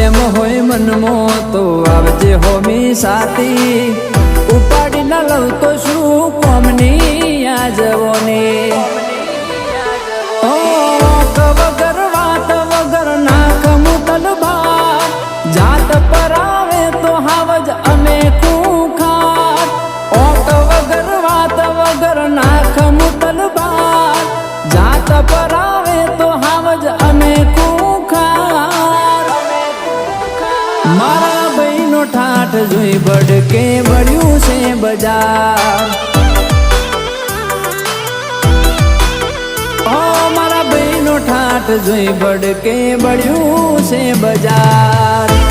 પ્રેમ હોય મનમાં તો આવજે હોમી સાથી ઉપાડી ના લઉં તો શું કોમની આ જવોની વગર વાત વગર નાખ મુતલ બાર જાત પર આવે તો હાવજ અમે ખૂંખાર ઓટ વગર વાત વગર નાખ મુતલ બાર જાત પર આવે તો હાવજ અમે ખૂંખાર મારા ભાઈનો ઠાઠ જોઈ બડકે બળ્યું છે બજાર ઠાઠ જોઈ બડકે બળ્યું છે બજાર